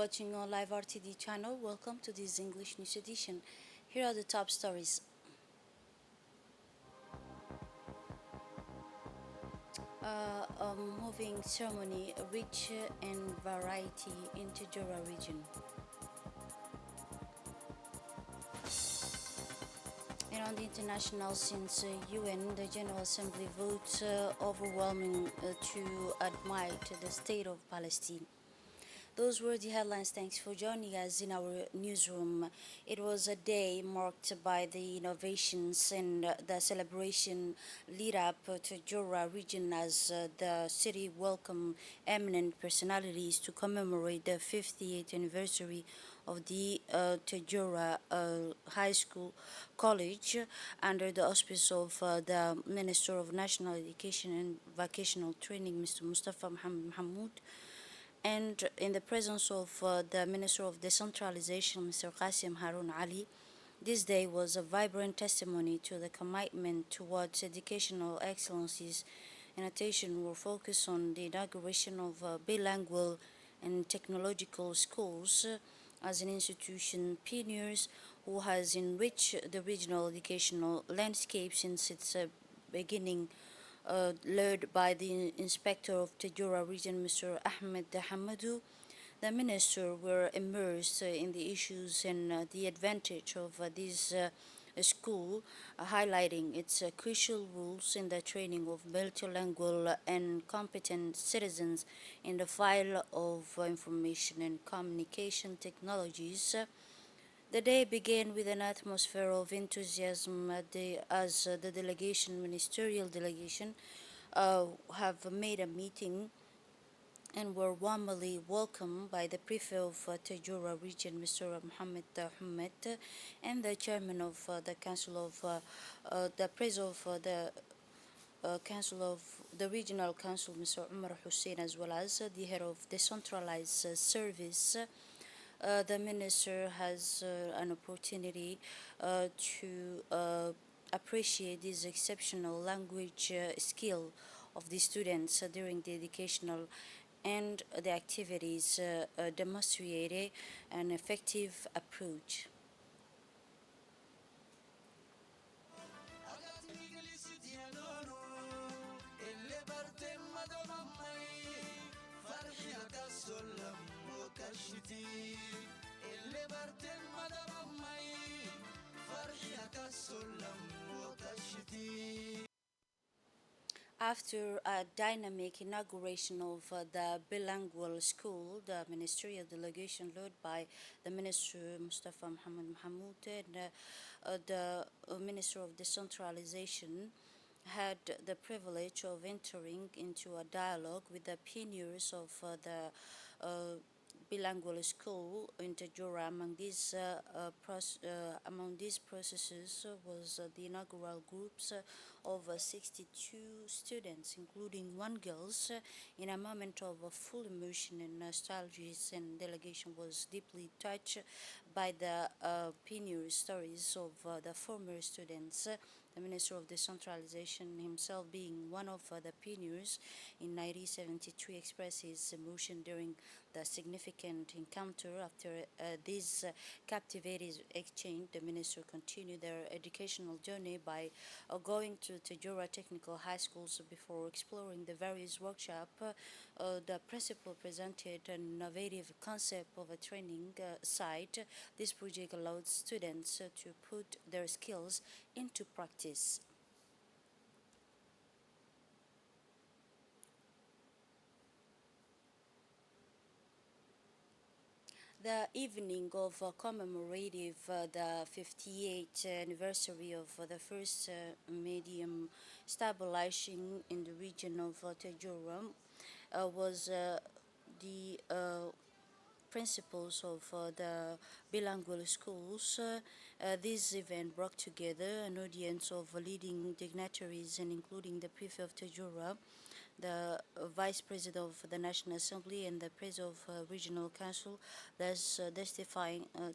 watching on Live RTD channel. Welcome to this English news edition. Here are the top stories. Moving ceremony, rich in variety in Tijora region. And on the international since UN, the General Assembly votes overwhelming to admit the state of Palestine. Those were the headlines. Thanks for joining us in our newsroom. It was a day marked by the innovations and the celebration lead up to Jura region as the city welcomed eminent personalities to commemorate the 58th anniversary of the Tejura High School College under the auspice of the Minister of National Education and Vocational Training, Mr. Mustafa Mohammed Mahmoud, and in the presence of the Minister of Decentralization, Mr. Qasim Harun Ali. This day was a vibrant testimony to the commitment towards educational excellencies. In addition, were focused on the inauguration of bilingual and technological schools as an institution pioneers who has enriched the regional educational landscape since its beginning, led by the Inspector of Tejura region, Mr. Ahmed Hamadou. The minister were immersed in the issues and the advantage of this school, highlighting its crucial roles in the training of multilingual and competent citizens in the field of information and communication technologies. The day began with an atmosphere of enthusiasm as the ministerial delegation, have made a meeting and were warmly welcomed by the prefect of Tajura region, Mr. Mohammed Humet, and the chairman of the council of the president of the council of the regional council, Mr. Umar Hussein, as well as the head of decentralized service. The minister has an opportunity to appreciate this exceptional language skill of the students during the educational and the activities demonstrated an effective approach. After a dynamic inauguration of the bilingual school, the ministerial delegation led by the Minister Mustafa Mohammed Mahmoud and the Minister of Decentralization had the privilege of entering into a dialogue with the pioneers of the bilingual school in Tajura. Among these processes was the inaugural groups of 62 students, including one girl, in a moment of full emotion and nostalgia, and delegation was deeply touched by the pioneer stories of the former students. The Minister of Decentralization himself, being one of the pioneers in 1973, expressed his emotion during the significant encounter. After this captivating exchange, the minister continued their educational journey by going to Tejura Technical High Schools before exploring the various workshops. The principal presented an innovative concept of a training site. This project allowed students to put their skills into practice. The evening of commemorative the 58th anniversary of the first medium stabilizing in the region of Tajuram was the principles of the bilingual schools. This event brought together an audience of leading dignitaries and including the prefect of Tajura, the vice president of the National Assembly, and the president of regional council, thus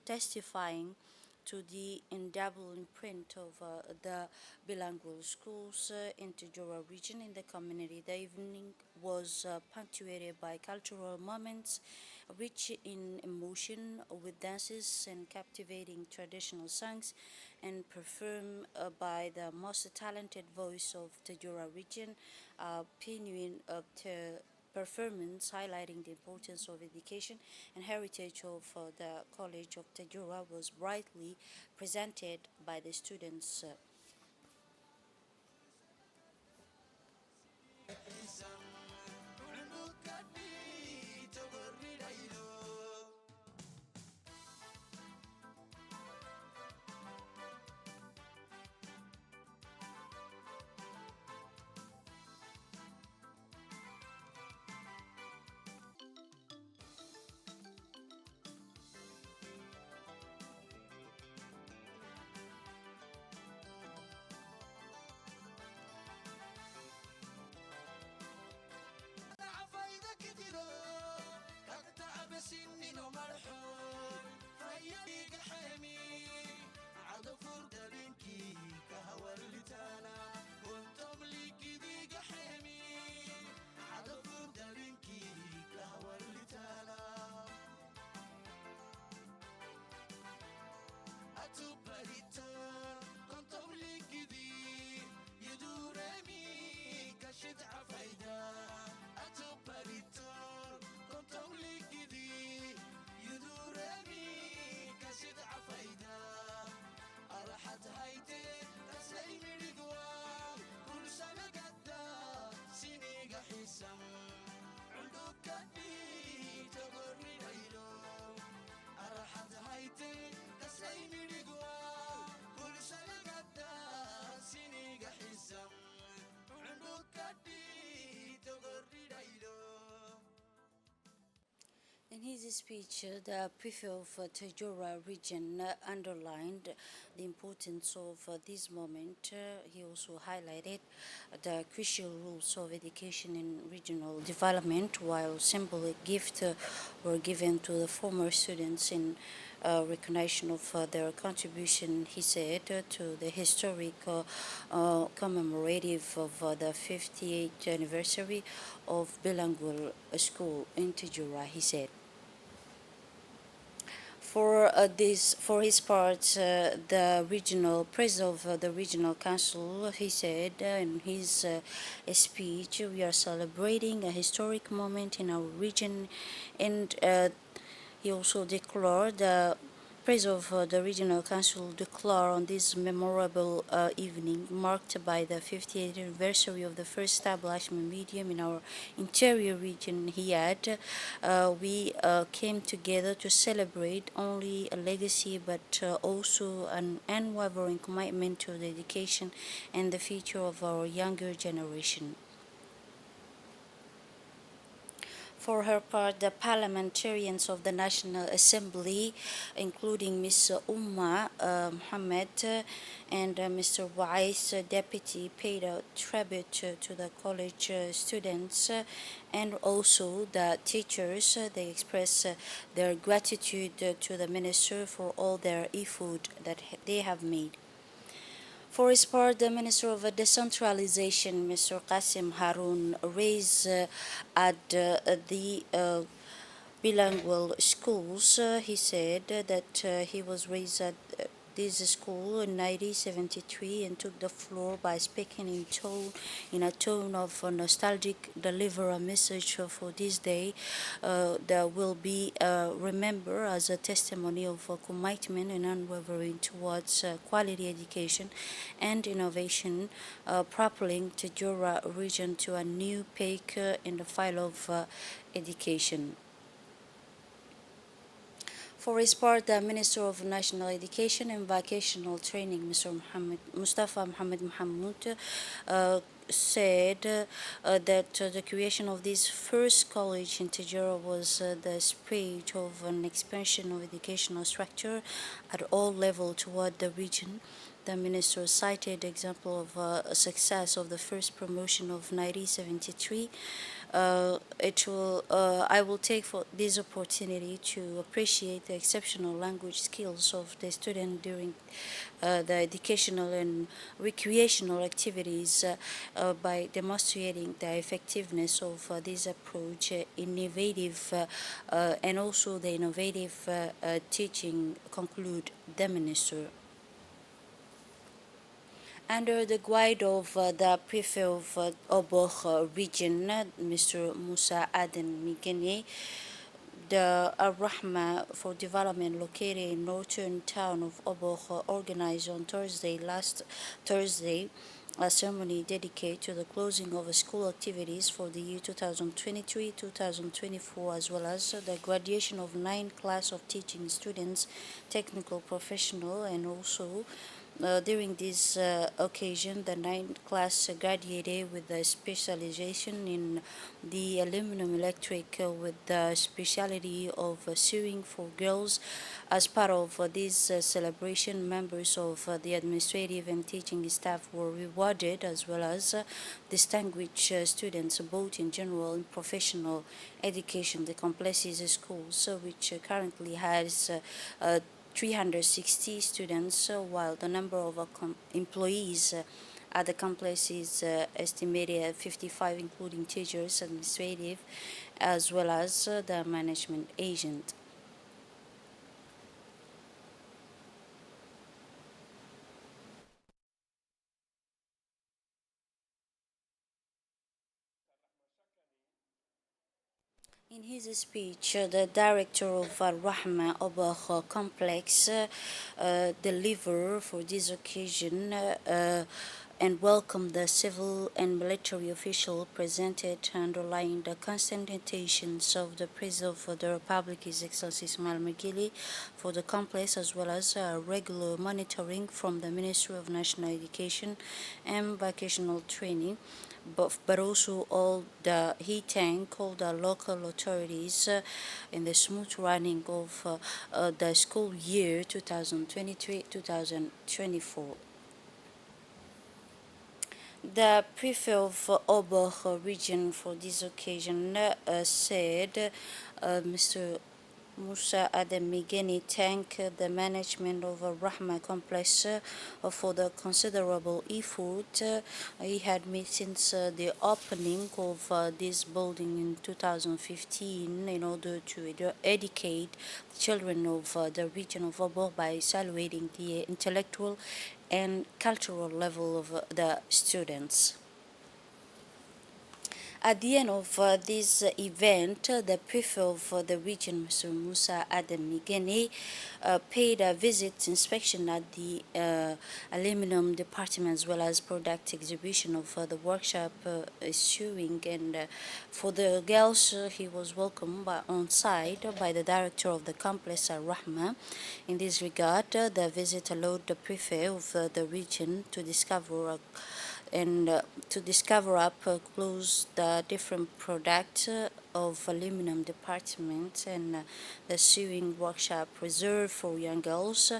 testifying to the indelible imprint of the bilingual schools in Tajura region in the community. The evening was punctuated by cultural moments rich in emotion with dances and captivating traditional songs, and performed by the most talented voice of the Jura region, genuine performance highlighting the importance of education and heritage of the College of Tajura was brightly presented by the students. In his speech, the prefect of Tajura region underlined the importance of this moment. He also highlighted the crucial roles of education in regional development, while symbolic gifts were given to the former students in recognition of their contribution, he said, to the historic commemorative of the 58th anniversary of bilingual school in Tajura, he said. For his part, the regional president of the regional council, he said in his speech, we are celebrating a historic moment in our region, and he also declared the President of the Regional Council declared on this memorable evening, marked by the 50th anniversary of the first establishment medium in our interior region, he had, we came together to celebrate only a legacy but also an unwavering commitment to the education and the future of our younger generation. For her part, the parliamentarians of the National Assembly, including Ms. Mohammed and Mr. Wise, deputy, paid a tribute to the college students and also the teachers. They expressed their gratitude to the minister for all their effort that they have made. For his part, the Minister of Decentralization, Mr. Qasim Harun, raised at the bilingual schools. He said that he was raised at this school in 1973 and took the floor by speaking in a tone of nostalgic, deliver a message for this day that will be remembered as a testimony of commitment and unwavering towards quality education and innovation, propelling the Jura region to a new peak in the field of education. For his part, the Minister of National Education and Vocational Training, Mr. Mustafa Mohammed Mohamud, said that the creation of this first college in Tajura was the spirit of an expansion of educational structure at all levels toward the region, The minister cited the example of a success of the first promotion of 1973. I will take for this opportunity to appreciate the exceptional language skills of the student during the educational and recreational activities by demonstrating the effectiveness of this approach, innovative and also the innovative teaching, conclude the minister. Under the guide of the prefect of Oboch region, Mr. Musa Aden Migene, the Ar-Rahma for Development located in northern town of Oboch organized on last Thursday, a ceremony dedicated to the closing of school activities for the year 2023-2024, as well as the graduation of 9 class of teaching students, technical professional, and also during this occasion, the ninth class graduated with a specialization in the aluminum electric with the specialty of sewing for girls. As part of this celebration, members of the administrative and teaching staff were rewarded, as well as distinguished students, both in general and professional education. The complexes schools, which currently has 360 students, while the number of employees at the complex is estimated at 55, including teachers, administrative, as well as the management agent. In his speech, the director of Al-Rahma Obakh complex delivered for this occasion and welcomed the civil and military official presented, underlying the constant intentions of the President of the Republic, His Excellency Ismail Magili, for the complex, as well as regular monitoring from the Ministry of National Education and Vocational Training, but also he thanked all the local authorities in the smooth running of the school year 2023-2024. The prefect of Obor region for this occasion said, Mr. Musa Ademigeni thanked the management of Rahma complex for the considerable effort he had made since the opening of this building in 2015 in order to educate children of the region of Obor by evaluating the intellectual and cultural level of the students. At the end of this event, the prefect of the region, Mr. Musa Adam Migeni, paid a visit inspection at the aluminum department, as well as product exhibition of the workshop issuing. And for the girls, he was welcomed on site by the director of the complex, Al-Rahma. In this regard, the visit allowed the prefect of the region to discover to discover up close the different products of aluminum department and the sewing workshop reserved for young girls.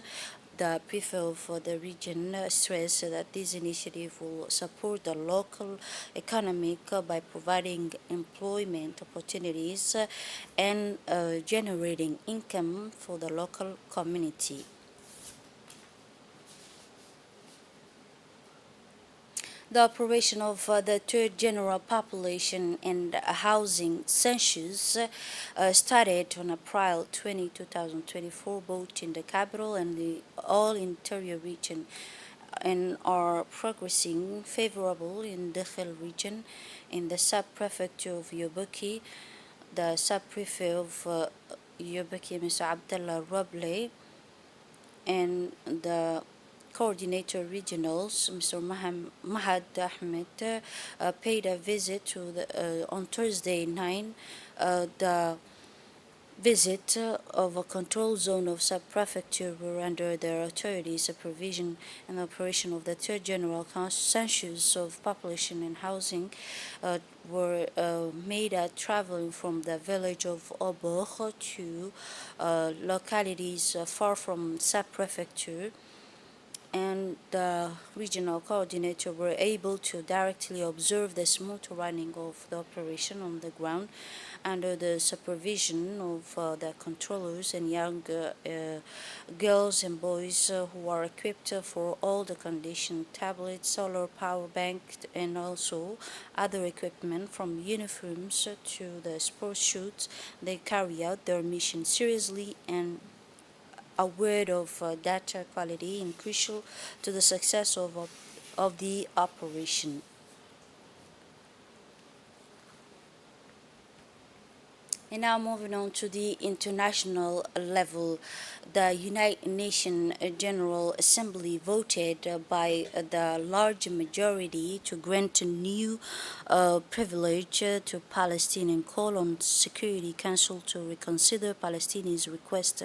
The prefect for the region stressed that this initiative will support the local economic by providing employment opportunities and generating income for the local community. The operation of the third general population and housing census started on April 2024, both in the capital and the all interior region, and are progressing favorable in the Dakhel region, in the sub-prefecture of Yobuki, the sub-prefect of Yobuki, Mr. Abdullah Roble, and the coordinator regionals, Mr. Mahad Ahmed, paid a visit to on Thursday 9. The visit of a control zone of sub-prefecture were under their authority supervision and operation of the third general census of population and housing were made at traveling from the village of Obor to localities far from sub-prefecture and the regional coordinator were able to directly observe the smooth running of the operation on the ground under the supervision of the controllers and young girls and boys who are equipped for all the condition tablets, solar power bank, and also other equipment from uniforms to the sports shoots. They carry out their mission seriously and aware of data quality and crucial to the success of the operation. And now moving on to the international level, the United Nations General Assembly voted by the large majority to grant a new privilege to Palestinian call on Security Council to reconsider Palestinians' request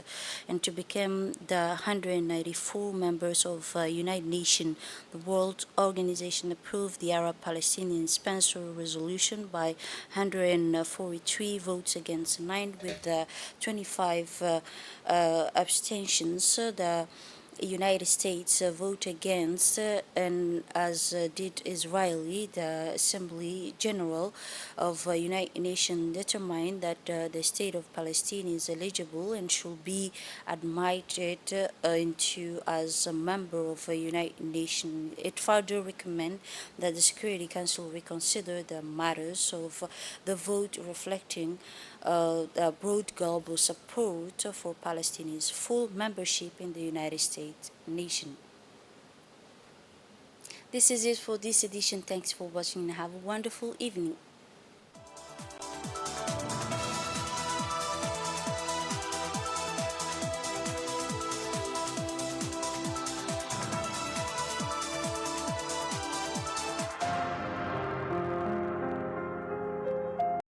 and to become the 194 members of United Nations. The World Organization approved the Arab-Palestinian Spencer resolution by 143 votes against 9 with 25 abstentions. The United States vote against, and as did Israeli, the Assembly General of United Nations determined that the state of Palestine is eligible and should be admitted into as a member of United Nations. It further recommend that the Security Council reconsider the matters of the vote, reflecting the broad global support for Palestinians' full membership in the United States nation. This is it for this edition. Thanks for watching and have a wonderful evening.